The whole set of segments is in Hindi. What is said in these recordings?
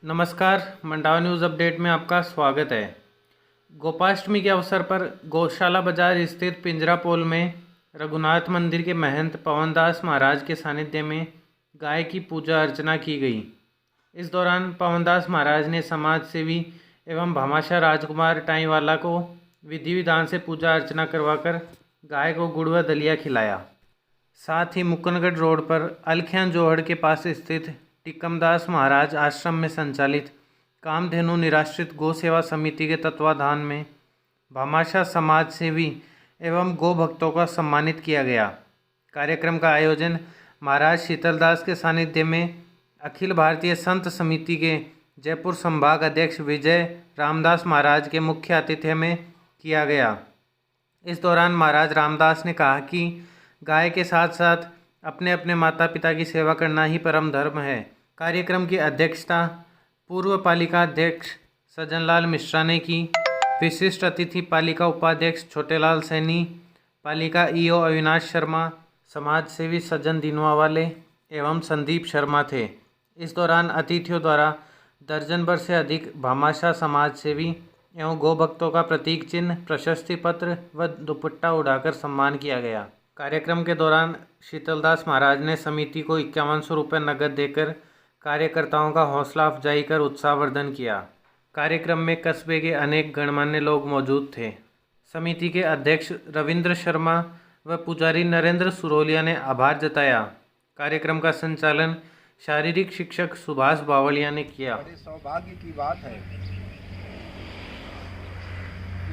नमस्कार, मंडावा न्यूज़ अपडेट में आपका स्वागत है। गोपाष्टमी के अवसर पर गौशाला बाजार स्थित पिंजरापोल में रघुनाथ मंदिर के महंत पवनदास महाराज के सानिध्य में गाय की पूजा अर्चना की गई। इस दौरान पवनदास महाराज ने समाज सेवी एवं भामाशाह राजकुमार टाईवाला को विधि विधान से पूजा अर्चना करवाकर गाय को गुड़ व दलिया खिलाया। साथ ही मुक्कनगढ़ रोड पर अलखियां जोहड़ के पास स्थित टिकमदास महाराज आश्रम में संचालित कामधेनु निराश्रित गौ सेवा समिति के तत्वाधान में भामाशाह समाज सेवी एवं गौ भक्तों का सम्मानित किया गया। कार्यक्रम का आयोजन महाराज शीतलदास के सानिध्य में अखिल भारतीय संत समिति के जयपुर संभाग अध्यक्ष विजय रामदास महाराज के मुख्य आतिथ्य में किया गया। इस दौरान महाराज रामदास ने कहा कि गाय के साथ साथ अपने अपने माता पिता की सेवा करना ही परम धर्म है। कार्यक्रम की अध्यक्षता पूर्व पालिका अध्यक्ष सज्जनलाल मिश्रा ने की। विशिष्ट अतिथि पालिका उपाध्यक्ष छोटेलाल सैनी, पालिका ईओ अविनाश शर्मा, समाज सेवी सज्जन दिनवावाले एवं संदीप शर्मा थे। इस दौरान अतिथियों द्वारा दर्जन भर से अधिक भामाशाह समाज सेवी एवं गौ भक्तों का प्रतीक चिन्ह, प्रशस्ति पत्र व दुपट्टा उड़ाकर सम्मान किया गया। कार्यक्रम के दौरान शीतलदास महाराज ने समिति को 5100 रुपये नकद देकर कार्यकर्ताओं का हौसला अफजाई कर उत्साहवर्धन किया। कार्यक्रम में कस्बे के अनेक गणमान्य लोग मौजूद थे। समिति के अध्यक्ष रविंद्र शर्मा व पुजारी नरेंद्र सुरोलिया ने आभार जताया। कार्यक्रम का संचालन शारीरिक शिक्षक सुभाष बावलिया ने किया। बड़े सौभाग्य की बात है,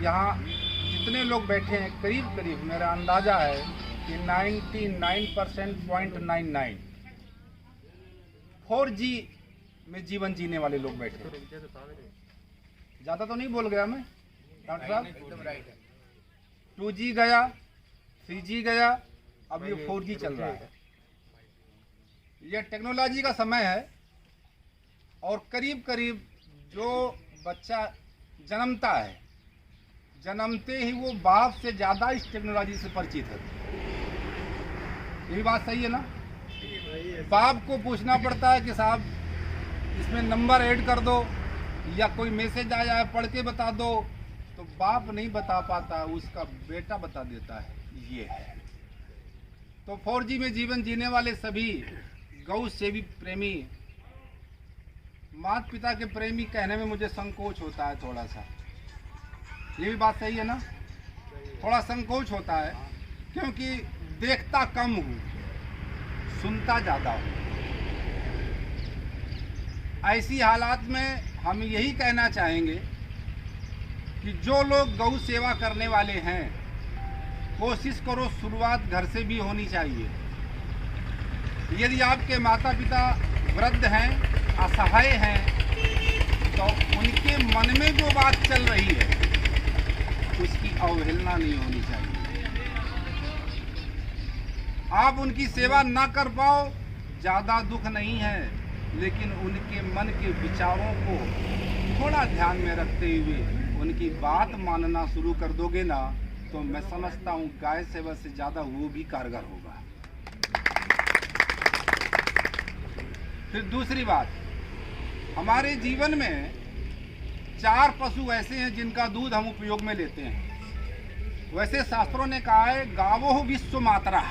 यहाँ जितने लोग बैठे हैं करीब करीब मेरा अंदाजा है कि 99.99 4G में जीवन जीने वाले लोग बैठे हैं। ज़्यादा तो नहीं बोल गया मैं डॉक्टर साहब? 2G गया, 3G गया, अब ये 4G चल रहा है। यह टेक्नोलॉजी का समय है और करीब करीब जो बच्चा जन्मता है, जन्मते ही वो बाप से ज़्यादा इस टेक्नोलॉजी से परिचित है। यही बात सही है ना? बाप को पूछना पड़ता है कि साहब इसमें नंबर ऐड कर दो या कोई मैसेज आया है पढ़ के बता दो, तो बाप नहीं बता पाता, उसका बेटा बता देता है। ये है तो 4G में जीवन जीने वाले सभी गौ सेवी प्रेमी, माता पिता के प्रेमी कहने में मुझे संकोच होता है थोड़ा सा। ये भी बात सही है ना? थोड़ा संकोच होता है क्योंकि देखता कम हूँ, सुनता ज़्यादा हूँ। ऐसी हालात में हम यही कहना चाहेंगे कि जो लोग गौ सेवा करने वाले हैं, कोशिश करो शुरुआत घर से भी होनी चाहिए। यदि आपके माता पिता वृद्ध हैं, असहाय हैं, तो उनके मन में जो बात चल रही है उसकी अवहेलना नहीं होनी चाहिए। आप उनकी सेवा ना कर पाओ, ज़्यादा दुख नहीं है, लेकिन उनके मन के विचारों को थोड़ा ध्यान में रखते हुए उनकी बात मानना शुरू कर दोगे ना, तो मैं समझता हूँ गाय सेवा से ज़्यादा वो भी कारगर होगा। फिर दूसरी बात, हमारे जीवन में 4 पशु ऐसे हैं जिनका दूध हम उपयोग में लेते हैं। वैसे शास्त्रों ने कहा है गावो विश्व मातरा,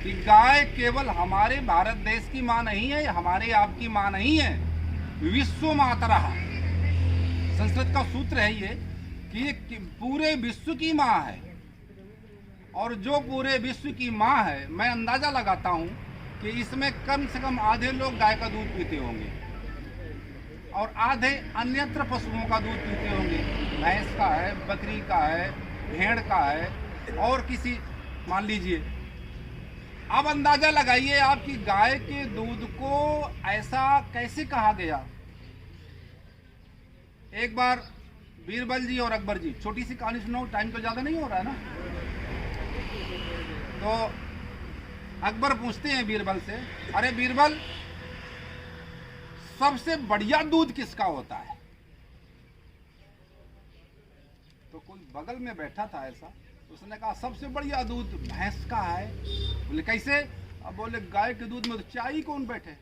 कि गाय केवल हमारे भारत देश की माँ नहीं है, हमारे आपकी माँ नहीं है, विश्व मातरा। संस्कृत का सूत्र है ये कि ये पूरे विश्व की माँ है। और जो पूरे विश्व की माँ है, मैं अंदाजा लगाता हूँ कि इसमें कम से कम आधे लोग गाय का दूध पीते होंगे और आधे अन्यत्र पशुओं का दूध पीते होंगे। भैंस का है, बकरी का है, भेड़ का है और किसी, मान लीजिए। अब अंदाजा लगाइए आपकी गाय के दूध को ऐसा कैसे कहा गया। एक बार बीरबल जी और अकबर जी, छोटी सी कहानी सुनाओ, टाइम तो ज़्यादा नहीं हो रहा है ना। तो अकबर पूछते हैं बीरबल से, अरे बीरबल, सबसे बढ़िया दूध किसका होता है? तो कोई बगल में बैठा था ऐसा, उसने कहा सबसे बढ़िया दूध भैंस का है। बोले कैसे? अब बोले गाय के दूध में तो चाय कौन बैठे।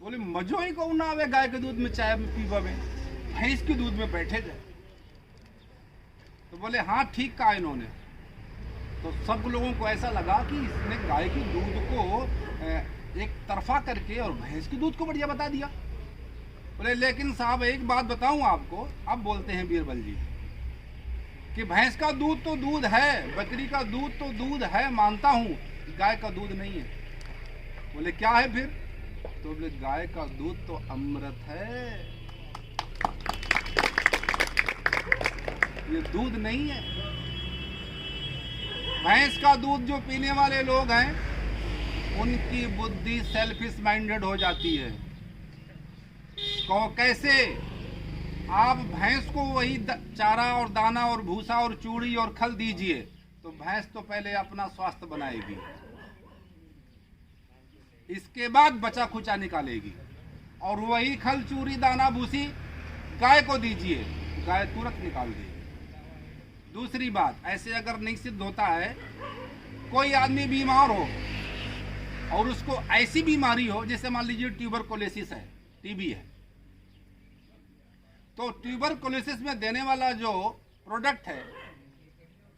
बोले मजो ही को ना आवे गाय के दूध में चाय में पीवा में, भैंस के दूध में बैठे जाए। तो बोले हाँ ठीक कहा इन्होंने। तो सब लोगों को ऐसा लगा कि इसने गाय के दूध को एक तरफा करके और भैंस के दूध को बढ़िया बता दिया। बोले लेकिन साहब एक बात बताऊं आपको, अब बोलते हैं बीरबल जी कि भैंस का दूध तो दूध है, बकरी का दूध तो दूध है, मानता हूं, गाय का दूध नहीं है। बोले क्या है फिर? तो बोले गाय का दूध तो अमृत है, ये दूध नहीं है। भैंस का दूध जो पीने वाले लोग हैं उनकी बुद्धि सेल्फिश माइंडेड हो जाती है। कैसे? आप भैंस को वही चारा और दाना और भूसा और चूड़ी और खल दीजिए तो भैंस तो पहले अपना स्वास्थ्य बनाएगी, इसके बाद बचा खुचा निकालेगी। और वही खल चूड़ी दाना भूसी गाय को दीजिए, गाय तुरंत निकाल देगी। दूसरी बात, ऐसे अगर नहीं सिद्ध होता है, कोई आदमी बीमार हो और उसको ऐसी बीमारी हो जैसे मान लीजिए ट्यूबरकुलोसिस है, टीबी है, तो ट्यूबरकुलोसिस में देने वाला जो प्रोडक्ट है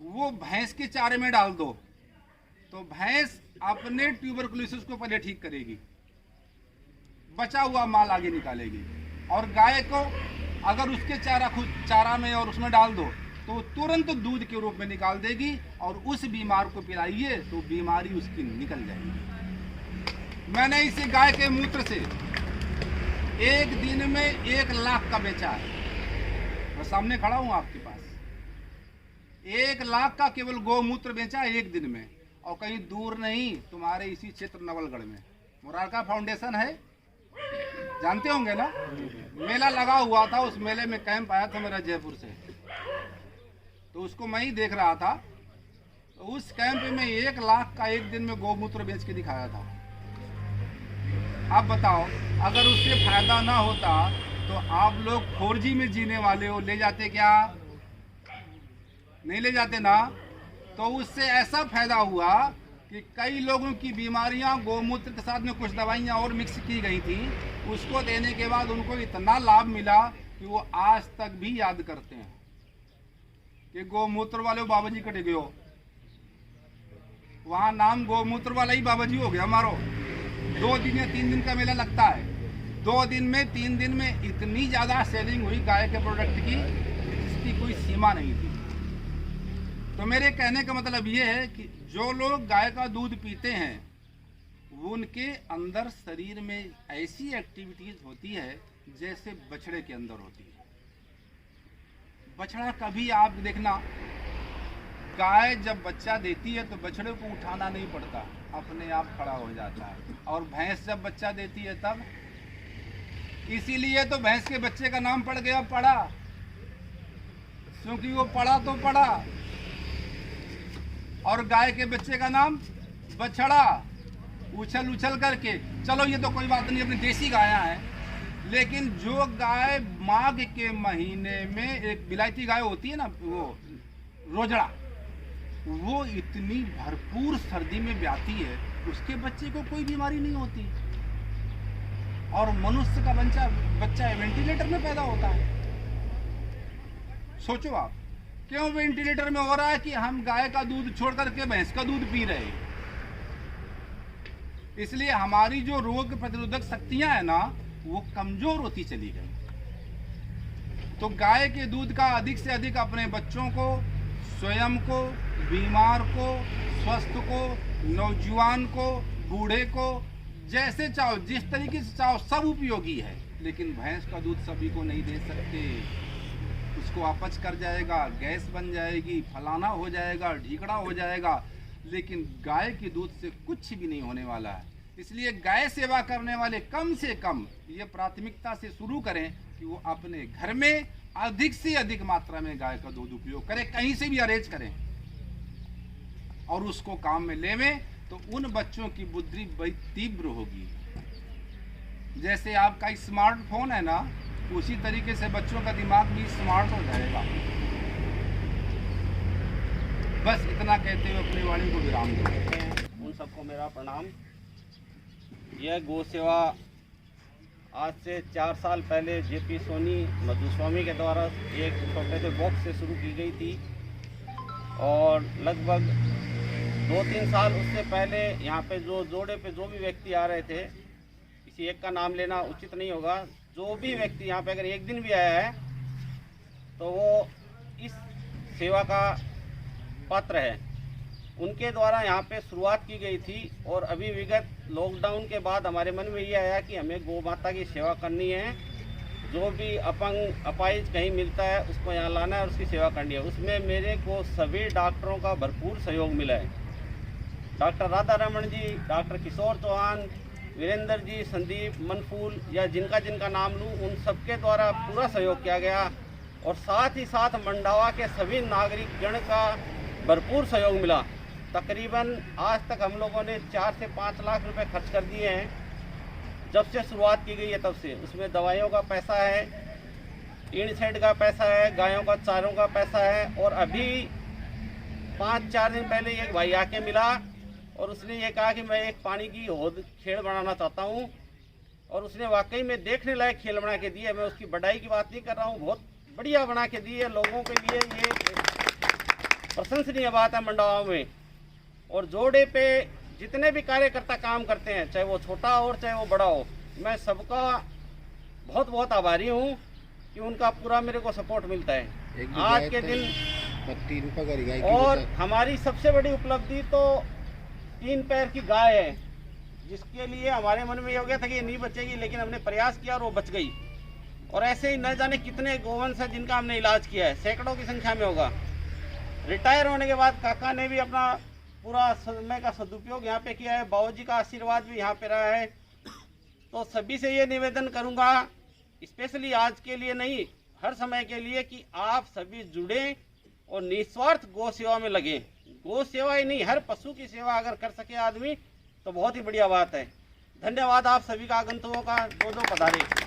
वो भैंस के चारे में डाल दो तो भैंस अपने ट्यूबरकुलोसिस को पहले ठीक करेगी, बचा हुआ माल आगे निकालेगी। और गाय को अगर उसके चारा में और उसमें डाल दो तो तुरंत दूध के रूप में निकाल देगी और उस बीमार को पिलाइए तो बीमारी उसकी निकल जाएगी। मैंने इसे गाय के मूत्र से एक दिन में 1 लाख का बेचा है। मैं सामने खड़ा हूं आपके पास, 1 लाख का केवल गौमूत्र बेचा है एक दिन में। और कहीं दूर नहीं, तुम्हारे इसी क्षेत्र नवलगढ़ में मुरारका फाउंडेशन है, जानते होंगे ना, मेला लगा हुआ था, उस मेले में कैंप आया था मेरा जयपुर से, तो उसको मैं ही देख रहा था। तो उस कैंप में 1 लाख का एक दिन में गौमूत्र बेच के दिखाया था। आप बताओ, अगर उससे फायदा ना होता तो आप लोग 4G में जीने वाले हो, ले जाते क्या? नहीं ले जाते ना। तो उससे ऐसा फायदा हुआ कि कई लोगों की बीमारियां गौमूत्र के साथ में कुछ दवाइयां और मिक्स की गई थी, उसको देने के बाद उनको इतना लाभ मिला कि वो आज तक भी याद करते हैं कि गौमूत्र वाले बाबा जी कटे गए, वहां नाम गौमूत्र वाला ही बाबा जी हो गया हमारो। 2 दिन या 3 दिन का मेला लगता है, 2 दिन में 3 दिन में इतनी ज्यादा सेलिंग हुई गाय के प्रोडक्ट की जिसकी कोई सीमा नहीं थी। तो मेरे कहने का मतलब ये है कि जो लोग गाय का दूध पीते हैं उनके अंदर शरीर में ऐसी एक्टिविटीज होती है जैसे बछड़े के अंदर होती है। बछड़ा कभी आप देखना, गाय जब बच्चा देती है तो बछड़े को उठाना नहीं पड़ता, अपने आप खड़ा हो जाता है। और भैंस जब बच्चा देती है तब, इसीलिए तो भैंस के बच्चे का नाम पड़ गया पड़ा, क्योंकि वो पड़ा तो पड़ा। और गाय के बच्चे का नाम बछड़ा, उछल उछल करके। चलो ये तो कोई बात नहीं, अपनी देसी गायां हैं, लेकिन जो गाय माघ के महीने में एक बिलायती गाय होती है ना, वो रोजड़ा, वो इतनी भरपूर सर्दी में ब्याती है, उसके बच्चे को कोई बीमारी नहीं होती। और मनुष्य का बच्चा वेंटिलेटर में पैदा होता है। सोचो आप, क्यों वेंटिलेटर में हो रहा है? कि हम गाय का दूध छोड़ करके भैंस का दूध पी रहे हैं। इसलिए हमारी जो रोग प्रतिरोधक शक्तियां है ना, वो कमजोर होती चली गई। तो गाय के दूध का अधिक से अधिक अपने बच्चों को, स्वयं को, बीमार को, स्वस्थ को, नौजवान को, बूढ़े को, जैसे चाहो, जिस तरीके से चाहो, सब उपयोगी है। लेकिन भैंस का दूध सभी को नहीं दे सकते, उसको अपच कर जाएगा, गैस बन जाएगी, फलाना हो जाएगा, ढीकड़ा हो जाएगा। लेकिन गाय के दूध से कुछ भी नहीं होने वाला है। इसलिए गाय सेवा करने वाले कम से कम ये प्राथमिकता से शुरू करें कि वो अपने घर में अधिक से अधिक मात्रा में गाय का दूध उपयोग करें, कहीं से भी अरेंज करें और उसको काम में लेवें, तो उन बच्चों की बुद्धि बड़ी तीव्र होगी। जैसे आपका स्मार्टफोन है ना, उसी तरीके से बच्चों का दिमाग भी स्मार्ट हो जाएगा। बस इतना कहते हुए अपनी वाणी को विराम देते हैं। उन सबको मेरा प्रणाम। यह गौ सेवा आज से 4 साल पहले जेपी सोनी मधुस्वामी के द्वारा एक छोटे से बॉक्स से शुरू की गई थी और लगभग 2-3 साल उससे पहले यहाँ पे जो जोड़े पे जो भी व्यक्ति आ रहे थे, किसी एक का नाम लेना उचित नहीं होगा, जो भी व्यक्ति यहाँ पे अगर एक दिन भी आया है तो वो इस सेवा का पात्र है। उनके द्वारा यहाँ पे शुरुआत की गई थी और अभी विगत लॉकडाउन के बाद हमारे मन में ये आया कि हमें गौ माता की सेवा करनी है। जो भी अपंग अपाहिज कहीं मिलता है उसको यहाँ लाना है और उसकी सेवा करनी है। उसमें मेरे को सभी डॉक्टरों का भरपूर सहयोग मिला है। डॉक्टर राधा रमन जी, डॉक्टर किशोर चौहान, वीरेंद्र जी, संदीप, मनफूल या जिनका नाम लूँ, उन सबके द्वारा पूरा सहयोग किया गया और साथ ही साथ मंडावा के सभी नागरिक गण का भरपूर सहयोग मिला। तकरीबन आज तक हम लोगों ने 4 से 5 लाख रुपए खर्च कर दिए हैं जब से शुरुआत की गई है तब से। उसमें दवाइयों का पैसा है, टीन शेड का पैसा है, गायों का चारों का पैसा है और अभी 5-4 दिन पहले एक भाई आके मिला और उसने ये कहा कि मैं एक पानी की हौद खेल बनाना चाहता हूँ और उसने वाकई में देखने लायक खेल बना के दी है। मैं उसकी बढ़ाई की बात नहीं कर रहा हूँ, बहुत बढ़िया बना के दी है। लोगों के लिए ये प्रशंसनीय बात है मंडावा में। और जोड़े पे जितने भी कार्यकर्ता काम करते हैं, चाहे वो छोटा हो और चाहे वो बड़ा हो, मैं सबका बहुत बहुत आभारी हूँ कि उनका पूरा मेरे को सपोर्ट मिलता है आज के दिन। और हमारी सबसे बड़ी उपलब्धि तो 3 पैर की गाय है, जिसके लिए हमारे मन में ये हो गया था कि ये नहीं बचेगी, लेकिन हमने प्रयास किया और वो बच गई। और ऐसे ही न जाने कितने गोवंश है जिनका हमने इलाज किया है, सैकड़ों की संख्या में होगा। रिटायर होने के बाद काका ने भी अपना पूरा समय का सदुपयोग यहाँ पे किया है, बाबूजी का आशीर्वाद भी यहाँ पे रहा है। तो सभी से ये निवेदन करूँगा, स्पेशली आज के लिए नहीं, हर समय के लिए, कि आप सभी जुड़ें और निस्वार्थ गौ सेवा में लगे। गौ सेवा ही नहीं, हर पशु की सेवा अगर कर सके आदमी तो बहुत ही बढ़िया बात है। धन्यवाद आप सभी का आगंतुकों का, जो पधारे।